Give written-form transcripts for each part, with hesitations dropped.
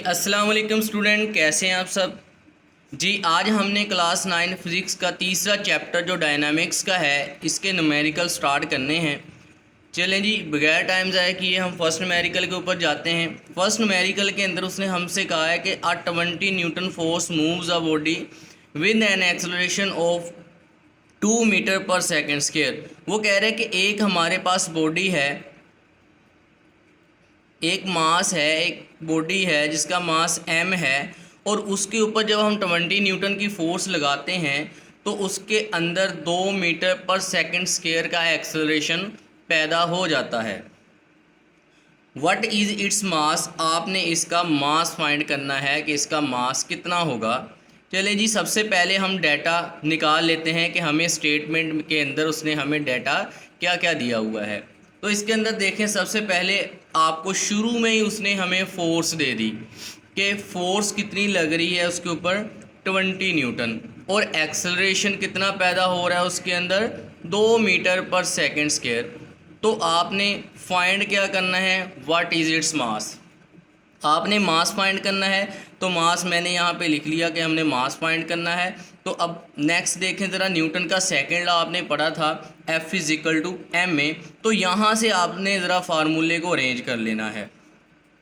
अस्सलाम वालेकुम स्टूडेंट, कैसे हैं आप सब। जी आज हमने क्लास 9 फिज़िक्स का तीसरा चैप्टर जो डायनामिक्स का है इसके न्यूमेरिकल स्टार्ट करने हैं। चलें जी, बगैर टाइम ज़ाया किए हम फर्स्ट न्यूमेरिकल के ऊपर जाते हैं। फर्स्ट न्यूमेरिकल के अंदर उसने हमसे कहा है कि 20 newton force moves a body with an acceleration of 2 metre per second square. वो कह रहे हैं कि एक हमारे पास बॉडी है, एक मास है, एक बॉडी है जिसका मास m है, और उसके ऊपर जब हम 20 न्यूटन की फोर्स लगाते हैं तो उसके अंदर 2 मीटर पर सेकंड स्क्वायर का एक्सेलरेशन पैदा हो जाता है। व्हाट इज़ इट्स मास, आपने इसका मास फाइंड करना है कि इसका मास कितना होगा। चलिए जी, सबसे पहले हम डाटा निकाल लेते हैं कि हमें स्टेटमेंट के अंदर उसने हमें डाटा क्या क्या दिया हुआ है। तो इसके अंदर देखें, सबसे पहले आपको शुरू में ही उसने हमें फोर्स दे दी कि फोर्स कितनी लग रही है उसके ऊपर 20 न्यूटन, और एक्सेलरेशन कितना पैदा हो रहा है उसके अंदर 2 मीटर पर सेकेंड स्क्वायर। तो आपने फाइंड क्या करना है, व्हाट इज़ इट्स मास। आपने मास फाइंड करना है, तो मास मैंने यहाँ पे लिख लिया कि हमने मास फाइंड करना है। तो अब नेक्स्ट देखें ज़रा, न्यूटन का सेकंड लॉ आपने पढ़ा था F इज़ टू एम में, तो यहाँ से आपने ज़रा फार्मूले को अरेंज कर लेना है।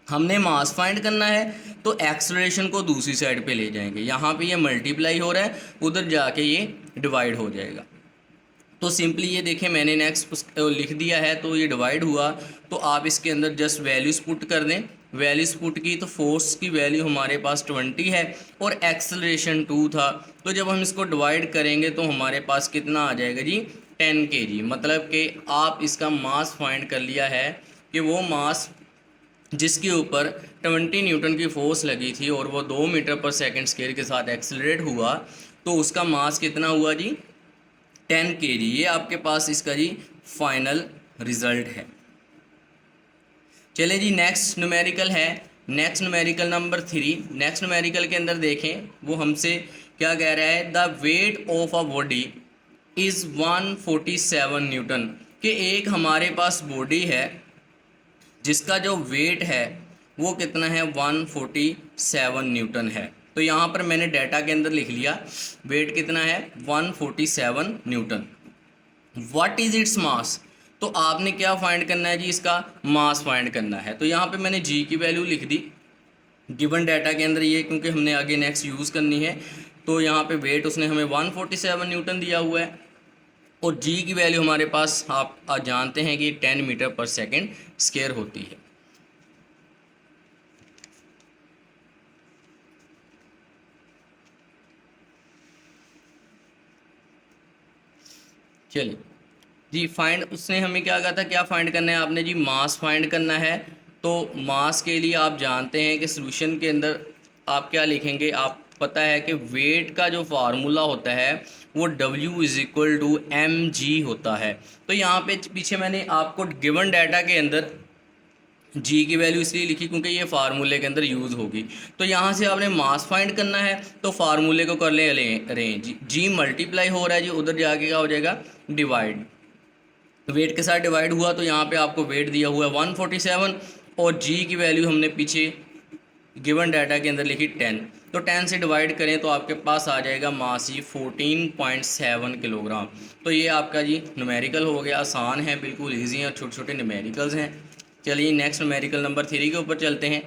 हमने मास फाइंड करना है तो एक्सेलरेशन को दूसरी साइड पे ले जाएंगे, यहाँ पे ये मल्टीप्लाई हो रहा है, उधर जाके ये डिवाइड हो जाएगा। तो सिंपली ये देखें, मैंने नेक्स्ट लिख दिया है, तो ये डिवाइड हुआ। तो आप इसके अंदर जस्ट वैल्यूज़ पुट कर दें। वैल्यूज़ पुट की तो फोर्स की वैल्यू हमारे पास 20 है और एक्सेलरेशन 2 था। तो जब हम इसको डिवाइड करेंगे तो हमारे पास कितना आ जाएगा जी, 10 kg। मतलब कि आप इसका मास फाइंड कर लिया है कि वो मास जिसके ऊपर 20 न्यूटन की फोर्स लगी थी और वो 2 मीटर पर सेकेंड स्क्वायर के साथ एक्सेलरेट हुआ, तो उसका मास कितना हुआ जी, 10 kg। ये आपके पास इसका जी फाइनल रिजल्ट है। चले जी, नेक्स्ट न्यूमेरिकल है, next numerical number 3। Next numerical के अंदर देखें वो हमसे क्या कह रहा है, the weight of a body is 147 Newton. कि एक हमारे पास बॉडी है जिसका जो वेट है वो कितना है, 147 न्यूटन है। तो यहाँ पर मैंने डाटा के अंदर लिख लिया वेट कितना है, 147 Newton. What is its mass, तो आपने क्या फाइंड करना है जी, इसका मास फाइंड करना है। तो यहाँ पे मैंने जी की वैल्यू लिख दी गिवन डाटा के अंदर, ये क्योंकि हमने आगे नेक्स्ट यूज़ करनी है। तो यहाँ पे वेट उसने हमें 147 न्यूटन दिया हुआ है, और जी की वैल्यू हमारे पास आप जानते हैं कि 10 मीटर पर सेकेंड स्क्वायर होती है। चलिए जी, फाइंड उसने हमें क्या कहा था, क्या फाइंड करना है आपने जी, मास फाइंड करना है। तो मास के लिए आप जानते हैं कि सॉल्यूशन के अंदर आप क्या लिखेंगे, आप पता है कि वेट का जो फार्मूला होता है वो W is equal to mg होता है। तो यहाँ पे पीछे मैंने आपको गिवन डाटा के अंदर जी की वैल्यू इसलिए लिखी क्योंकि ये फार्मूले के अंदर यूज़ होगी। तो यहाँ से आपने मास फाइंड करना है, तो फार्मूले को कर ले अरेंज, जी मल्टीप्लाई हो रहा है जी, उधर जाके क्या हो जाएगा, डिवाइड। वेट के साथ डिवाइड हुआ, तो यहाँ पे आपको वेट दिया हुआ है 147, और जी की वैल्यू हमने पीछे गिवन डाटा के अंदर लिखी 10। तो 10 से डिवाइड करें तो आपके पास आ जाएगा मास जी 14.7 किलोग्राम। तो ये आपका जी न्यूमेरिकल हो गया, आसान है, बिल्कुल ईजी है, और छोटे छोटे न्यूमेरिकल्स हैं। चलिए नेक्स्ट न्यूमेरिकल नंबर 3 के ऊपर चलते हैं।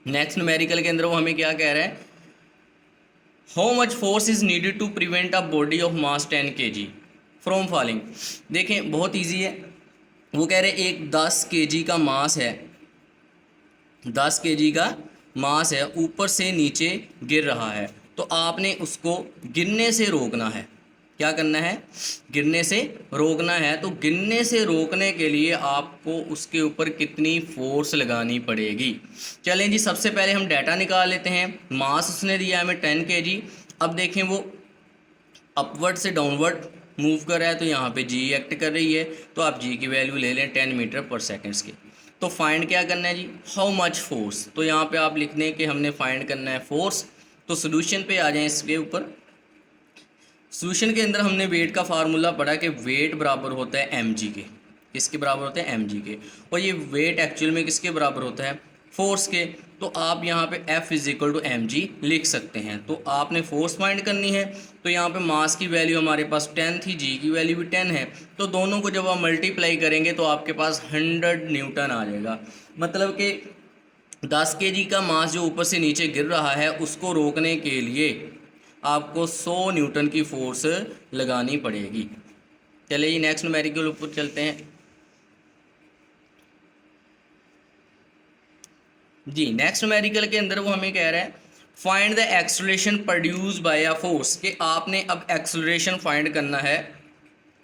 नेक्स्ट न्यूमेरिकल के अंदर वो हमें क्या कह रहा है, how much force is needed to prevent a body of mass 10 kg from falling. देखें बहुत इजी है, वो कह रहे हैं एक 10 kg का मास है, 10 kg का मास है, ऊपर से नीचे गिर रहा है, तो आपने उसको गिरने से रोकना है। क्या करना है, गिरने से रोकना है। तो गिरने से रोकने के लिए आपको उसके ऊपर कितनी फोर्स लगानी पड़ेगी। चलें जी, सबसे पहले हम डाटा निकाल लेते हैं। मास उसने दिया हमें 10 kg। अब देखें वो अपवर्ड से डाउनवर्ड मूव कर रहा है, तो यहाँ पे जी एक्ट कर रही है, तो आप जी की वैल्यू ले लें 10 मीटर पर सेकेंड्स की। तो फाइंड क्या करना है जी, हाउ मच फोर्स। तो यहाँ पे आप लिख दें कि हमने फाइंड करना है फोर्स। तो सोल्यूशन पे आ जाएं इसके ऊपर। सोल्यूशन के अंदर हमने वेट का फार्मूला पढ़ा कि वेट बराबर होता है mg के। किसके बराबर होता है, mg के। और ये वेट एक्चुअल में किसके बराबर होता है, फोर्स के, तो आप यहाँ पे F is equal to m g लिख सकते हैं। तो आपने फोर्स फाइंड करनी है, तो यहाँ पे मास की वैल्यू हमारे पास 10 थी, जी की वैल्यू भी 10 है, तो दोनों को जब आप मल्टीप्लाई करेंगे तो आपके पास 100 न्यूटन आ जाएगा। मतलब कि 10 केजी का मास जो ऊपर से नीचे गिर रहा है उसको रोकने के लिए आपको 100 न्यूटन की फोर्स लगानी पड़ेगी। चलिए जी नेक्स्ट न्यूमेरिकल ऊपर चलते हैं। जी नेक्स्ट न्यूमेरिकल के अंदर वो हमें कह रहा है find the acceleration produce by a force, कि आपने अब एक्सेलरेशन फाइंड करना है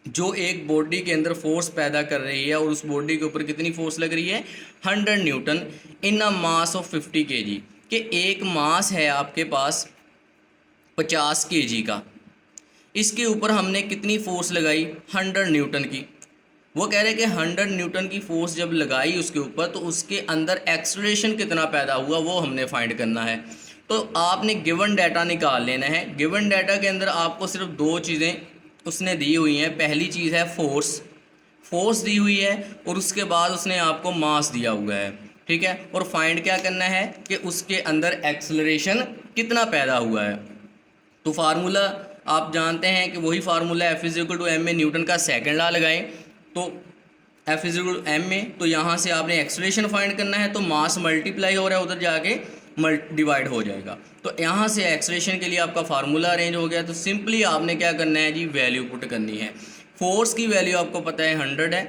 जो एक बॉडी के अंदर फोर्स पैदा कर रही है, और उस बॉडी के ऊपर कितनी फोर्स लग रही है, 100 Newton in a mass of 50 KG, कि एक मास है आपके पास 50 केजी का, इसके ऊपर हमने कितनी फोर्स लगाई, 100 न्यूटन की। वो कह रहे हैं कि 100 न्यूटन की फोर्स जब लगाई उसके ऊपर तो उसके अंदर एक्सेलरेशन कितना पैदा हुआ वो हमने फाइंड करना है। तो आपने गिवन डाटा निकाल लेना है। गिवन डाटा के अंदर आपको सिर्फ दो चीज़ें उसने दी हुई हैं। पहली चीज़ है फोर्स दी हुई है, और उसके बाद उसने आपको मास दिया हुआ है, ठीक है। और फाइंड क्या करना है कि उसके अंदर एक्सेलरेशन कितना पैदा हुआ है। तो फार्मूला आप जानते हैं कि वही formula F is equal to m में न्यूटन का सेकंड लॉ लगाएं, तो F is equal to m में, तो यहाँ से आपने एक्सेलरेशन फाइंड करना है, तो मास मल्टीप्लाई हो रहा है उधर जाके डिवाइड हो जाएगा। तो यहाँ से एक्सेलरेशन के लिए आपका फार्मूला अरेंज हो गया। तो सिंपली आपने क्या करना है जी, वैल्यू पुट करनी है। फोर्स की वैल्यू आपको पता है 100 है,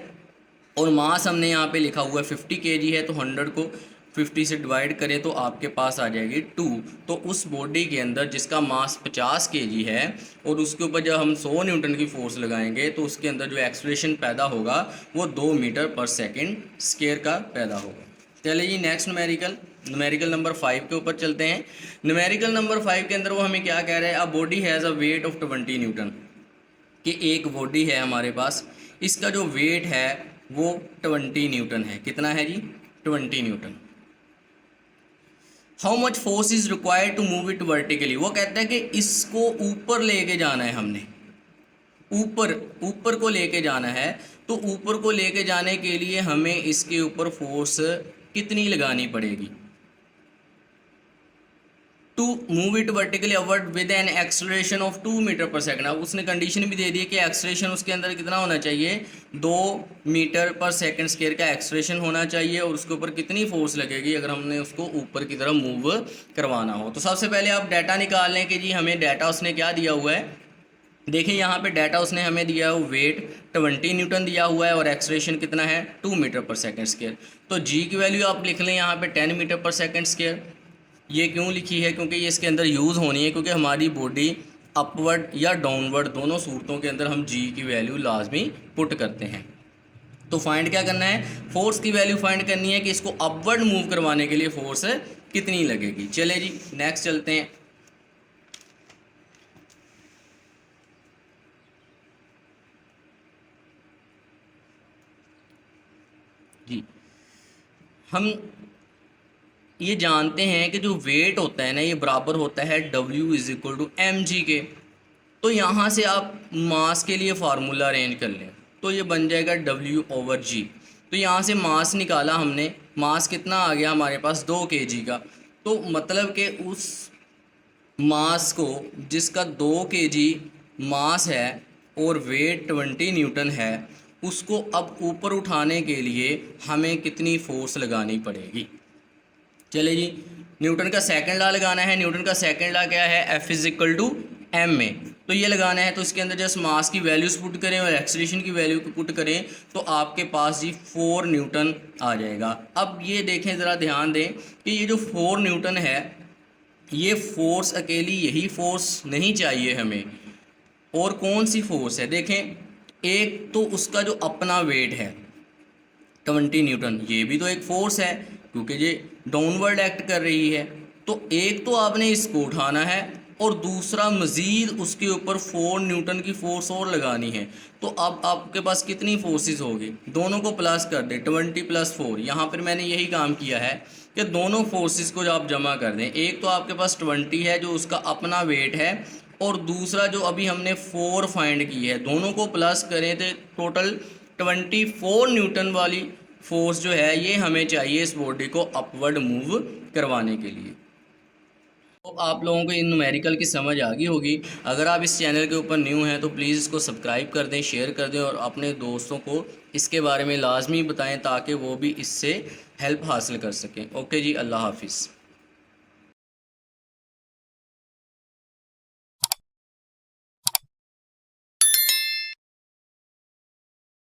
और मास हमने यहाँ पे लिखा हुआ है 50 केजी है, तो 100 को 50 से डिवाइड करें तो आपके पास आ जाएगी 2। तो उस बॉडी के अंदर जिसका मास 50 केजी है और उसके ऊपर जब हम 100 न्यूटन की फोर्स लगाएंगे तो उसके अंदर जो एक्सेलरेशन पैदा होगा वो 2 मीटर पर सेकेंड स्क्वायर का पैदा होगा। चलिए जी नेक्स्ट न्यूमेरिकल नंबर 5 के ऊपर चलते हैं। न्यूमेरिकल नंबर 5 के अंदर वो हमें क्या कह रहे हैं, a body has a weight of 20 Newton, कि एक बॉडी है हमारे पास, इसका जो वेट है वो 20 न्यूटन है। कितना है जी, 20 Newton. How much force is required to move it vertically, वो कहता है कि इसको ऊपर लेके जाना है हमने, ऊपर को लेके जाना है। तो ऊपर को लेके जाने के लिए हमें इसके ऊपर फोर्स कितनी लगानी पड़ेगी, to move it vertically upward with an acceleration of 2 metre पर सेकंड। अब उसने कंडीशन भी दे दी है कि एक्सेलरेशन उसके अंदर कितना होना चाहिए, 2 मीटर पर सेकंड स्क्वायर का एक्सेलरेशन होना चाहिए, और उसके ऊपर कितनी फोर्स लगेगी अगर हमने उसको ऊपर की तरफ मूव करवाना हो। तो सबसे पहले आप डाटा निकाल लें कि जी हमें डाटा उसने क्या दिया हुआ है। देखिए यहाँ पे डाटा उसने हमें दिया है, वेट 20 न्यूटन दिया हुआ है और एक्सेलरेशन कितना है 2 मीटर पर सेकंड स्क्वायर। तो जी की वैल्यू आप लिख लें यहाँ पे 10 मीटर पर सेकंड स्क्वायर। ये क्यों लिखी है, क्योंकि ये इसके अंदर यूज़ होनी है, क्योंकि हमारी बॉडी अपवर्ड या डाउनवर्ड दोनों सूरतों के अंदर हम जी की वैल्यू लाजमी पुट करते हैं। तो फाइंड क्या करना है, फोर्स की वैल्यू फाइंड करनी है कि इसको अपवर्ड मूव करवाने के लिए फोर्स कितनी लगेगी। चले जी नेक्स्ट चलते हैं। जी हम ये जानते हैं कि जो वेट होता है ना ये बराबर होता है W is equal to m g के। तो यहाँ से आप मास के लिए फार्मूला अरेंज कर लें, तो ये बन जाएगा W ओवर जी। तो यहाँ से मास निकाला हमने, मास कितना आ गया हमारे पास 2 kg का। तो मतलब कि उस मास को जिसका 2 kg मास है और वेट 20 न्यूटन है, उसको अब ऊपर उठाने के लिए हमें कितनी फोर्स लगानी पड़ेगी। चले जी न्यूटन का सेकंड लॉ लगाना है। न्यूटन का सेकंड लॉ क्या है, F is equal to m में। तो ये लगाना है, तो इसके अंदर जस्ट मास की वैल्यूज पुट करें और एक्सेलरेशन की वैल्यू को पुट करें तो आपके पास जी 4 न्यूटन आ जाएगा। अब ये देखें ज़रा ध्यान दें कि ये जो 4 न्यूटन है ये फोर्स अकेली यही फोर्स नहीं चाहिए हमें, और कौन सी फोर्स है देखें। एक तो उसका जो अपना वेट है 20 न्यूटन, ये भी तो एक फोर्स है क्योंकि ये डाउनवर्ड एक्ट कर रही है। तो एक तो आपने इसको उठाना है और दूसरा मज़ीद उसके ऊपर 4 न्यूटन की फोर्स और लगानी है। तो अब आपके पास कितनी फोर्सेस होगी, दोनों को प्लस कर दें, 20 + 4। यहाँ पर मैंने यही काम किया है कि दोनों फोर्सेस को आप जमा कर दें। एक तो आपके पास 20 है जो उसका अपना वेट है, और दूसरा जो अभी हमने 4 फाइंड की है, दोनों को प्लस करें तो टोटल 24 न्यूटन वाली फोर्स जो है ये हमें चाहिए इस बॉडी को अपवर्ड मूव करवाने के लिए। तो आप लोगों को इन न्यूमेरिकल की समझ आ गई होगी। अगर आप इस चैनल के ऊपर न्यू हैं तो प्लीज़ इसको सब्सक्राइब कर दें, शेयर कर दें और अपने दोस्तों को इसके बारे में लाजमी बताएं ताकि वो भी इससे हेल्प हासिल कर सकें। ओके जी, अल्लाह हाफिज़।